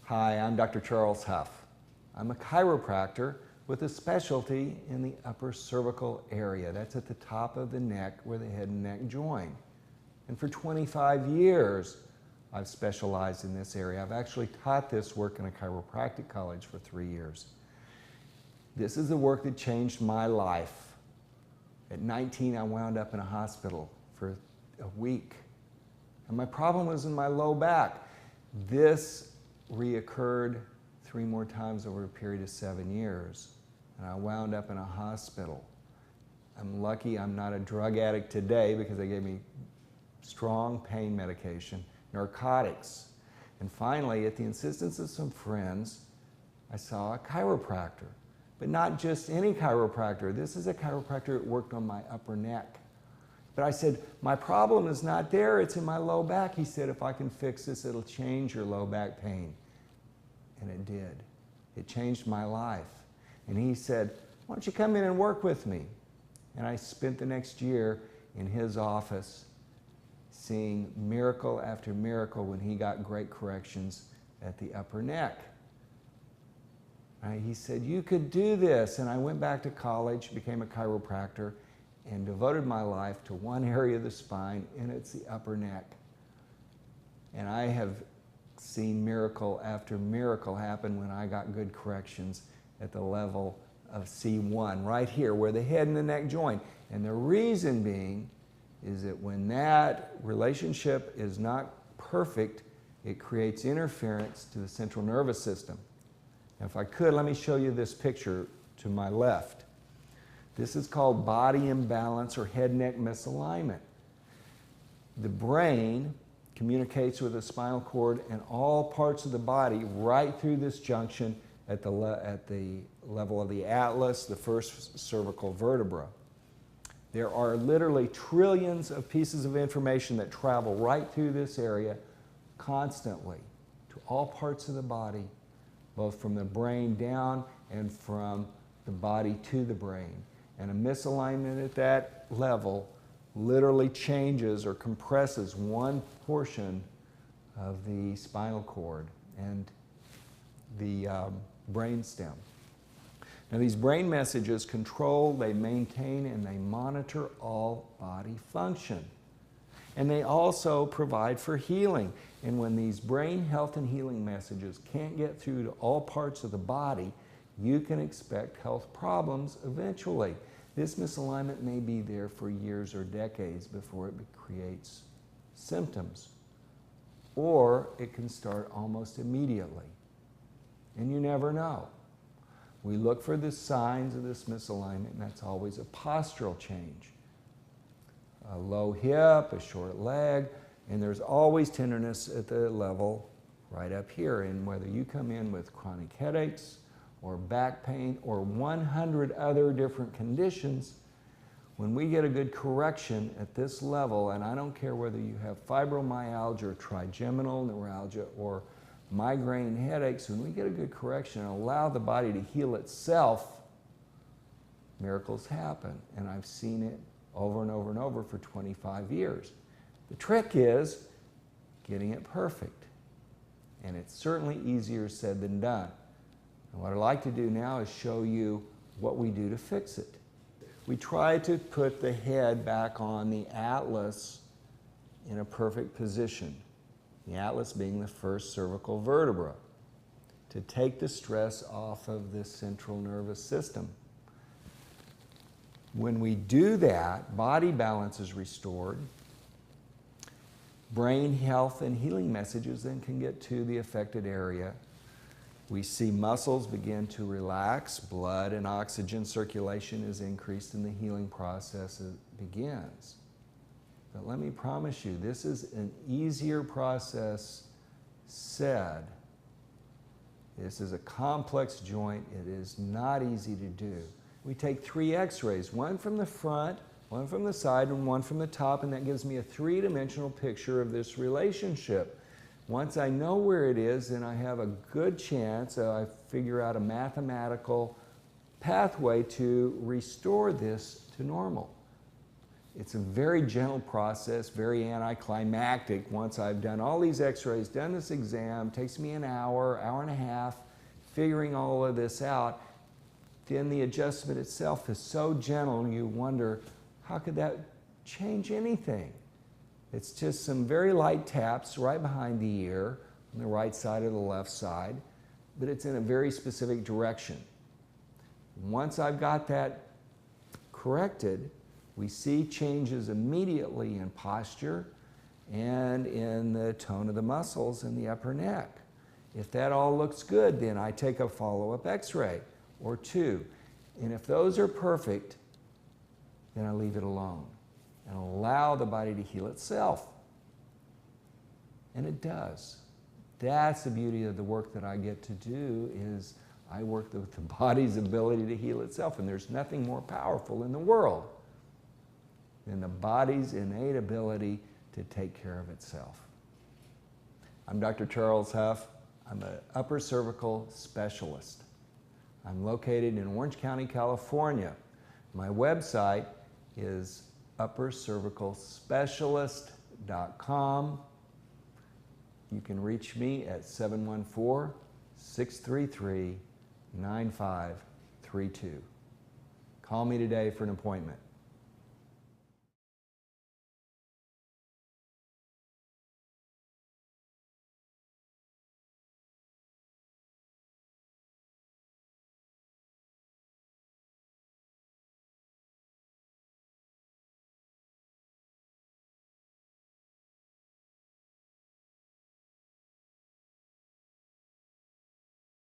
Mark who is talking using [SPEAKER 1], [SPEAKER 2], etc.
[SPEAKER 1] Hi, I'm Dr. Charles Huff. I'm a chiropractor with a specialty in the upper cervical area. That's at the top of the neck where the head and neck join. And for 25 years, I've specialized in this area. I've actually taught this work in a chiropractic college for 3 years. This is the work that changed my life. At 19, I wound up in a hospital for a week. And my problem was in my low back. This reoccurred 3 more times over a period of 7 years. And I wound up in a hospital. I'm lucky I'm not a drug addict today because they gave me strong pain medication, narcotics. And finally, at the insistence of some friends, I saw a chiropractor. But not just any chiropractor. This is a chiropractor that worked on my upper neck. But I said, my problem is not there, it's in my low back. He said, if I can fix this, it'll change your low back pain. And it did. It changed my life. And he said, why don't you come in and work with me? And I spent the next year in his office seeing miracle after miracle when he got great corrections at the upper neck. He said, you could do this. And I went back to college, became a chiropractor, and devoted my life to one area of the spine, and it's the upper neck. And I have seen miracle after miracle happen when I got good corrections at the level of C1, right here, where the head and the neck join. And the reason being is that when that relationship is not perfect, it creates interference to the central nervous system. Now, if I could, let me show you this picture to my left. This is called body imbalance or head-neck misalignment. The brain communicates with the spinal cord and all parts of the body right through this junction at the level of the atlas, the first cervical vertebra. There are literally trillions of pieces of information that travel right through this area constantly to all parts of the body, both from the brain down and from the body to the brain. And a misalignment at that level literally changes or compresses one portion of the spinal cord and the brain stem. Now, these brain messages control, they maintain, and they monitor all body function. And they also provide for healing. And when these brain health and healing messages can't get through to all parts of the body, you can expect health problems eventually. This misalignment may be there for years or decades before it creates symptoms. Or it can start almost immediately. And you never know. We look for the signs of this misalignment, and that's always a postural change. A low hip, a short leg, and there's always tenderness at the level right up here. And whether you come in with chronic headaches or back pain or 100 other different conditions, when we get a good correction at this level, and I don't care whether you have fibromyalgia or trigeminal neuralgia or migraine headaches, when we get a good correction and allow the body to heal itself, miracles happen. And I've seen it over and over and over for 25 years. The trick is getting it perfect. And it's certainly easier said than done. And what I'd like to do now is show you what we do to fix it. We try to put the head back on the atlas in a perfect position. The atlas being the first cervical vertebra, to take the stress off of the central nervous system. When we do that, body balance is restored. Brain health and healing messages then can get to the affected area. We see muscles begin to relax, blood and oxygen circulation is increased, and the healing process begins. But let me promise you, this is an easier process said. This is a complex joint. It is not easy to do. We take 3 x-rays, one from the front, one from the side, and one from the top, and that gives me a 3-dimensional picture of this relationship. Once I know where it is, then I have a good chance, I figure out a mathematical pathway to restore this to normal. It's a very gentle process, very anticlimactic. Once I've done all these x-rays, done this exam, takes me an hour, hour and a half, figuring all of this out, then the adjustment itself is so gentle and you wonder, how could that change anything? It's just some very light taps right behind the ear, on the right side or the left side, but it's in a very specific direction. Once I've got that corrected, we see changes immediately in posture and in the tone of the muscles in the upper neck. If that all looks good, then I take a follow-up x-ray or two. And if those are perfect, then I leave it alone and allow the body to heal itself. And it does. That's the beauty of the work that I get to do, is I work with the body's ability to heal itself. And there's nothing more powerful in the world than the body's innate ability to take care of itself. I'm Dr. Charles Huff. I'm an upper cervical specialist. I'm located in Orange County, California. My website is UpperCervicalSpecialist.com. You can reach me at 714-633-9532. Call me today for an appointment.